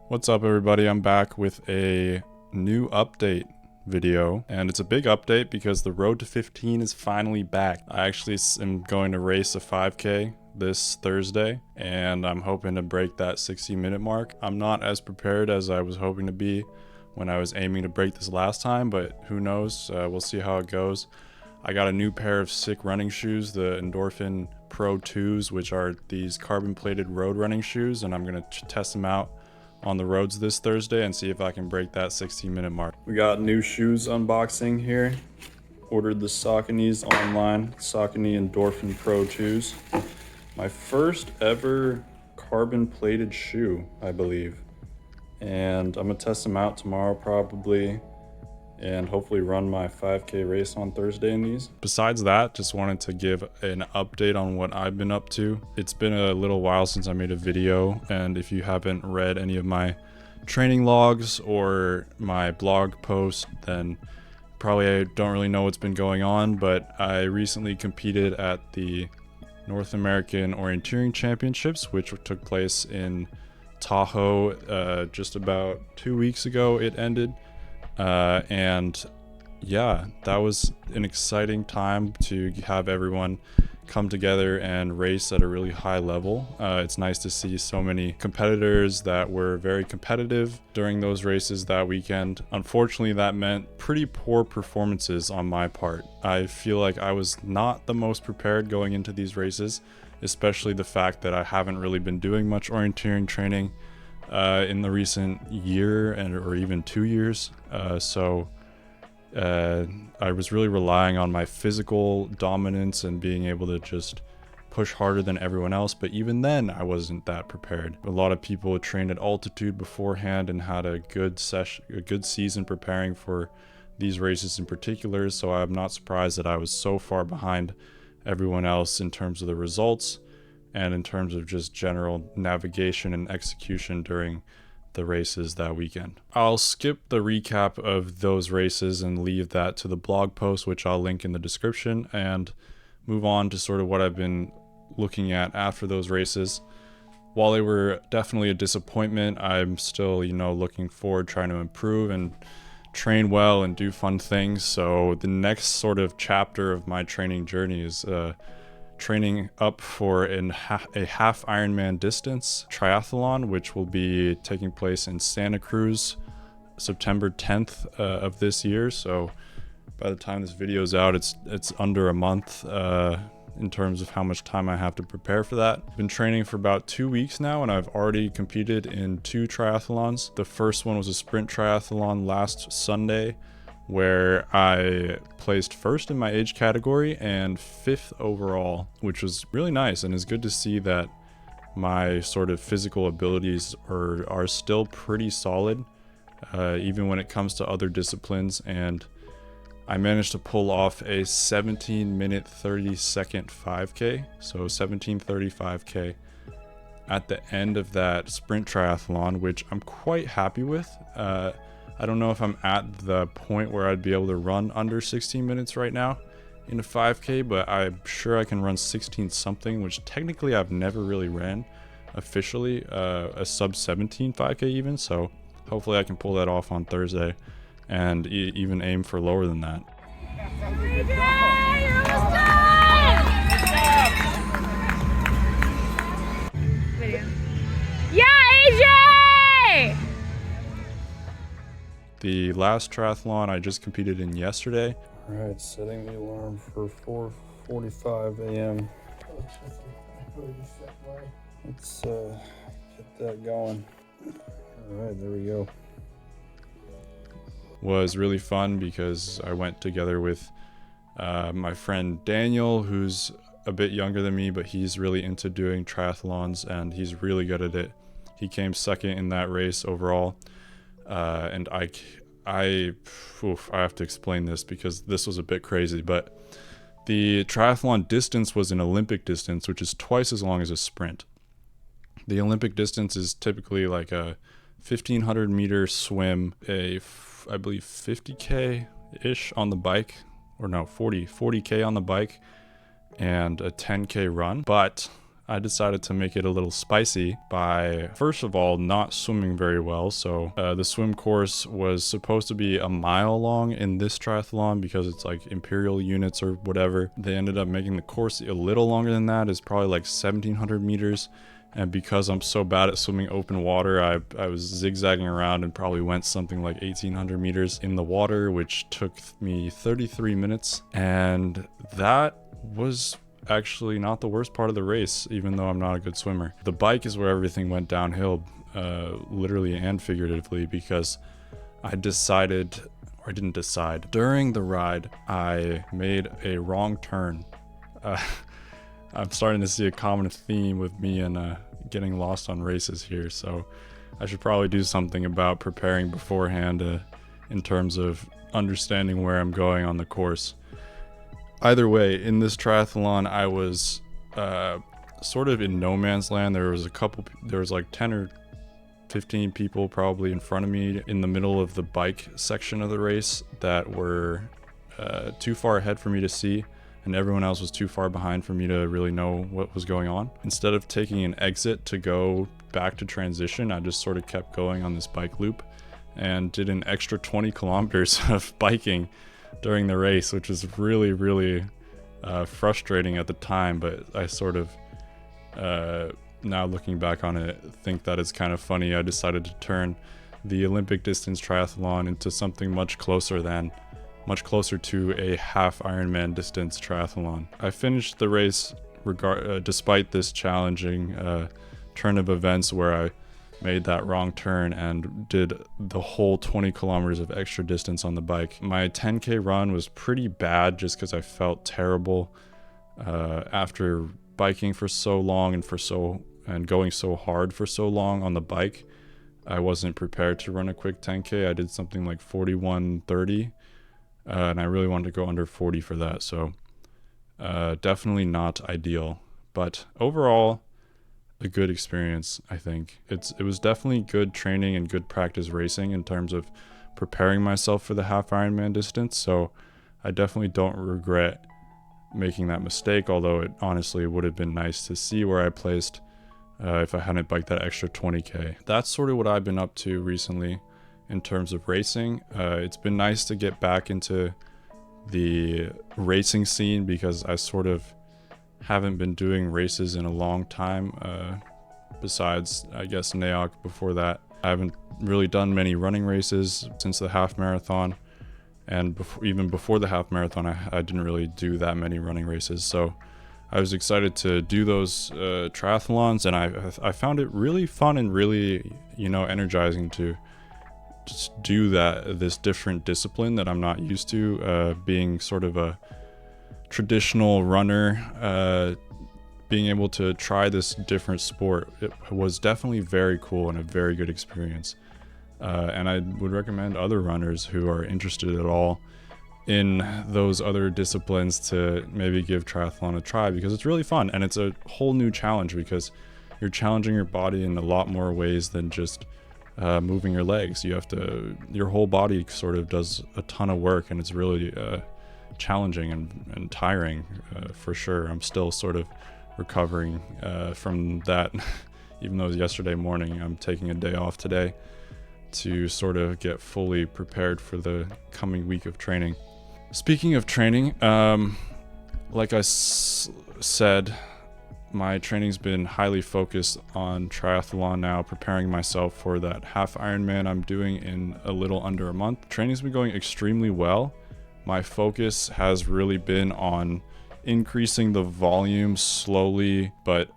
What's up, everybody? I'm back with a new update video, and it's a big update because the Road to 15 is finally back. I actually am going to race a 5K this Thursday, and I'm hoping to break that 60-minute mark. I'm not as prepared as I was hoping to be when I was aiming to break this last time, but who knows? We'll see how it goes. I got a new pair of sick running shoes, the Endorphin Pro 2s, which are these carbon-plated road running shoes, and I'm going to test them out on the roads this Thursday and see if I can break that 60-minute mark. We got new shoes unboxing here. Ordered the Saucony's online, Saucony Endorphin Pro 2s. My first ever carbon plated shoe, I believe. And I'm gonna test them out tomorrow probably, and hopefully run my 5K race on Thursday in these. Besides that, just wanted to give an update on what I've been up to. It's been a little while since I made a video, and if you haven't read any of my training logs or my blog post, then probably I don't really know what's been going on, but I recently competed at the North American Orienteering Championships, which took place in Tahoe just about 2 weeks ago. It ended. And yeah, that was an exciting time to have everyone come together and race at a really high level. It's nice to see so many competitors that were very competitive during those races that weekend. Unfortunately, that meant pretty poor performances on my part. I feel like I was not the most prepared going into these races, especially the fact that I haven't really been doing much orienteering training in the recent year or even 2 years. So I was really relying on my physical dominance and being able to just push harder than everyone else. But even then, I wasn't that prepared. A lot of people trained at altitude beforehand and had a good season preparing for these races in particular. So I'm not surprised that I was so far behind everyone else in terms of the results and in terms of just general navigation and execution during the races that weekend. I'll skip the recap of those races and leave that to the blog post, which I'll link in the description, and move on to sort of what I've been looking at after those races. While they were definitely a disappointment, I'm still, looking forward, trying to improve and train well and do fun things. So the next sort of chapter of my training journey is training up for a half Ironman distance triathlon, which will be taking place in Santa Cruz, September 10th of this year. So by the time this video is out, it's under a month in terms of how much time I have to prepare for that. I've been training for about 2 weeks now, and I've already competed in 2 triathlons. The first one was a sprint triathlon last Sunday, where I placed first in my age category and 5th overall, which was really nice, and it's good to see that my sort of physical abilities are still pretty solid, even when it comes to other disciplines. And I managed to pull off a 17-minute 30-second 5K, so 17:35K at the end of that sprint triathlon, which I'm quite happy with. I don't know if I'm at the point where I'd be able to run under 16 minutes right now in a 5K, but I'm sure I can run 16 something, which technically I've never really ran officially, a sub 17 5K even. So hopefully I can pull that off on Thursday and even aim for lower than that. The last triathlon I just competed in yesterday. All right, setting the alarm for 4:45 a.m. Let's get that going. All right, there we go. Was really fun because I went together with my friend Daniel, who's a bit younger than me, but he's really into doing triathlons and he's really good at it. He came second in that race overall. And I have to explain this because this was a bit crazy, but the triathlon distance was an Olympic distance, which is twice as long as a sprint. The Olympic distance is typically like a 1,500 meter swim, I believe 50K-ish on the bike, or no, 40K on the bike, and a 10K run. But I decided to make it a little spicy by, first of all, not swimming very well. So the swim course was supposed to be a mile long in this triathlon because it's like imperial units or whatever. They ended up making the course a little longer than that. It's probably like 1,700 meters. And because I'm so bad at swimming open water, I was zigzagging around and probably went something like 1,800 meters in the water, which took me 33 minutes. And that was actually not the worst part of the race, even though I'm not a good swimmer. The bike is where everything went downhill, literally and figuratively, because I decided, or I didn't decide. During the ride, I made a wrong turn. I'm starting to see a common theme with me and getting lost on races here, so I should probably do something about preparing beforehand in terms of understanding where I'm going on the course. Either way, in this triathlon, I was sort of in no man's land. There was like 10 or 15 people probably in front of me in the middle of the bike section of the race that were too far ahead for me to see, and everyone else was too far behind for me to really know what was going on. Instead of taking an exit to go back to transition, I just sort of kept going on this bike loop and did an extra 20 kilometers of biking during the race, which was really, really frustrating at the time. But I sort of, now looking back on it, think that it's kind of funny. I decided to turn the Olympic distance triathlon into something much closer to a half Ironman distance triathlon. I finished the race despite this challenging turn of events where I made that wrong turn and did the whole 20 kilometers of extra distance on the bike. My 10K run was pretty bad just because I felt terrible after biking for so long and going so hard for so long on the bike. I wasn't prepared to run a quick 10K. I did something like 41:30. And I really wanted to go under 40 for that, so definitely not ideal. But overall, a good experience, I think. It was definitely good training and good practice racing in terms of preparing myself for the half Ironman distance, so I definitely don't regret making that mistake, although it honestly would have been nice to see where I placed if I hadn't biked that extra 20K. That's sort of what I've been up to recently in terms of racing. It's been nice to get back into the racing scene because I sort of haven't been doing races in a long time. Besides, I guess, NAOC before that. I haven't really done many running races since the half marathon. And even before the half marathon, I didn't really do that many running races. So I was excited to do those triathlons, and I found it really fun and really, energizing to just do this different discipline that I'm not used to, being sort of a traditional runner, being able to try this different sport. It was definitely very cool and a very good experience. And I would recommend other runners who are interested at all in those other disciplines to maybe give triathlon a try, because it's really fun and it's a whole new challenge because you're challenging your body in a lot more ways than just moving your legs. Your whole body sort of does a ton of work, and it's really challenging and tiring for sure. I'm still sort of recovering from that. Even though it was yesterday morning, I'm taking a day off today to sort of get fully prepared for the coming week of training. Speaking of training, like I said, my training's been highly focused on triathlon now, preparing myself for that half Ironman I'm doing in a little under a month. Training's been going extremely well. My focus has really been on increasing the volume slowly, but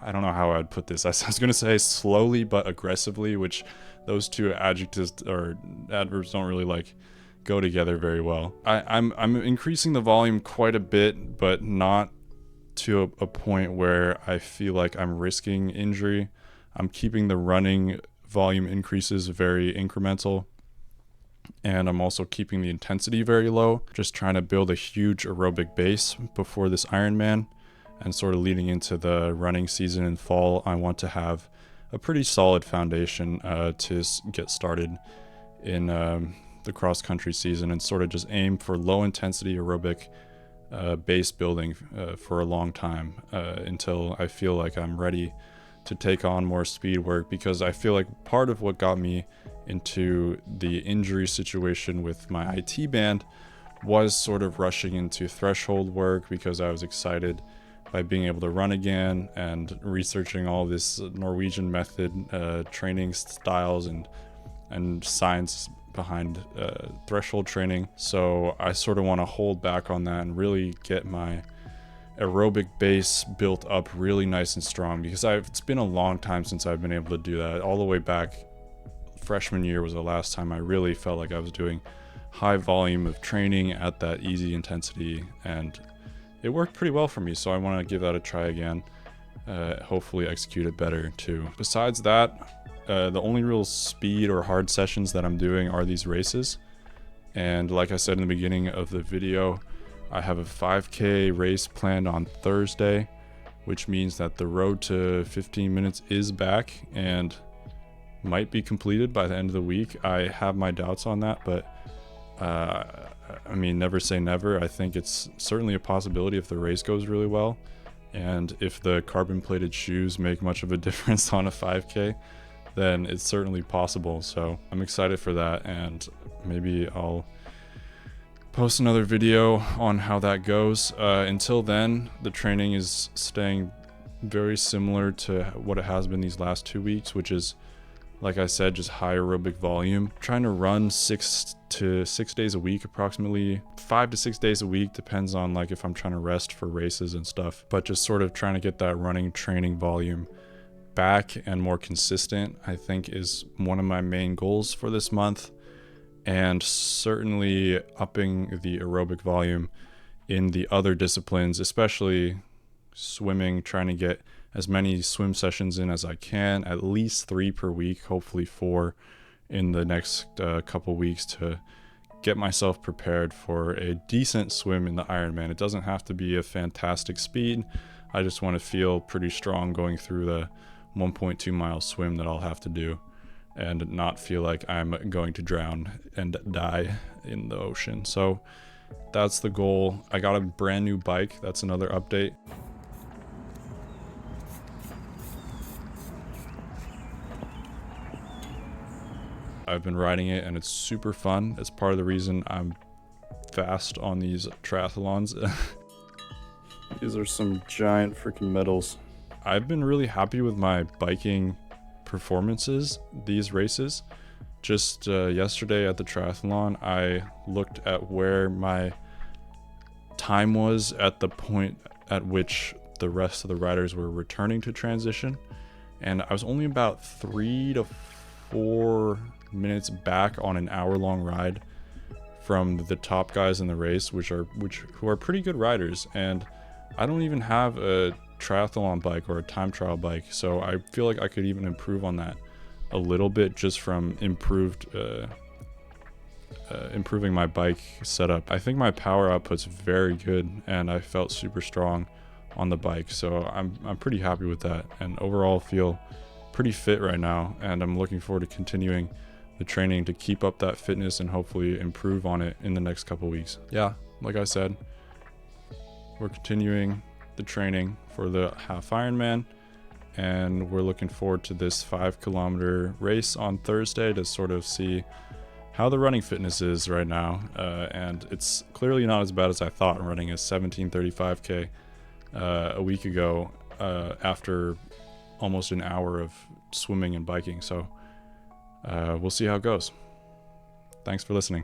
I don't know how I'd put this. I was going to say slowly but aggressively, which those two adjectives or adverbs don't really go together very well. I'm increasing the volume quite a bit, but not to a point where I feel like I'm risking injury. I'm keeping the running volume increases very incremental, and I'm also keeping the intensity very low, just trying to build a huge aerobic base before this Ironman. And sort of leading into the running season in fall, I want to have a pretty solid foundation to get started in the cross-country season, and sort of just aim for low intensity aerobic base building for a long time until I feel like I'm ready to take on more speed work, because I feel like part of what got me into the injury situation with my IT band was sort of rushing into threshold work because I was excited by being able to run again and researching all this Norwegian method training styles and science behind threshold training. So I sort of want to hold back on that and really get my aerobic base built up really nice and strong, because it's been a long time since I've been able to do that. All the way back freshman year was the last time I really felt like I was doing high volume of training at that easy intensity, and it worked pretty well for me. So I want to give that a try again, hopefully execute it better too. Besides that, the only real speed or hard sessions that I'm doing are these races. And like I said in the beginning of the video, I have a 5K race planned on Thursday, which means that the road to 15 minutes is back and might be completed by the end of the week. I have my doubts on that, but I mean, never say never. I think it's certainly a possibility if the race goes really well, and if the carbon plated shoes make much of a difference on a 5K, then it's certainly possible. So I'm excited for that, and maybe I'll post another video on how that goes. Until then, the training is staying very similar to what it has been these last 2 weeks, which is, like I said, just high aerobic volume. Trying to run 6 days a week, approximately 5 to 6 days a week, depends on like if I'm trying to rest for races and stuff, but just sort of trying to get that running training volume back and more consistent, I think, is one of my main goals for this month. And certainly upping the aerobic volume in the other disciplines, especially swimming, trying to get as many swim sessions in as I can, at least 3 per week, hopefully 4 in the next couple weeks, to get myself prepared for a decent swim in the Ironman. It doesn't have to be a fantastic speed. I just want to feel pretty strong going through the 1.2 mile swim that I'll have to do, and not feel like I'm going to drown and die in the ocean. So that's the goal. I got a brand new bike. That's another update. I've been riding it and it's super fun. It's part of the reason I'm fast on these triathlons. These are some giant freaking medals. I've been really happy with my biking performances these races. Just yesterday at the triathlon, I looked at where my time was at the point at which the rest of the riders were returning to transition, and I was only about 3 to 4 minutes back on an hour-long ride from the top guys in the race, who are pretty good riders. And I don't even have a triathlon bike or a time trial bike, so I feel like I could even improve on that a little bit just from improving my bike setup. I think my power output's very good, and I felt super strong on the bike, so I'm pretty happy with that, and overall feel pretty fit right now, and I'm looking forward to continuing the training to keep up that fitness and hopefully improve on it in the next couple weeks. Yeah, like I said, we're continuing the training for the half Ironman, and we're looking forward to this 5-kilometer race on Thursday to sort of see how the running fitness is right now. And it's clearly not as bad as I thought, running a 17:35K a week ago after almost an hour of swimming and biking. So we'll see how it goes. Thanks for listening.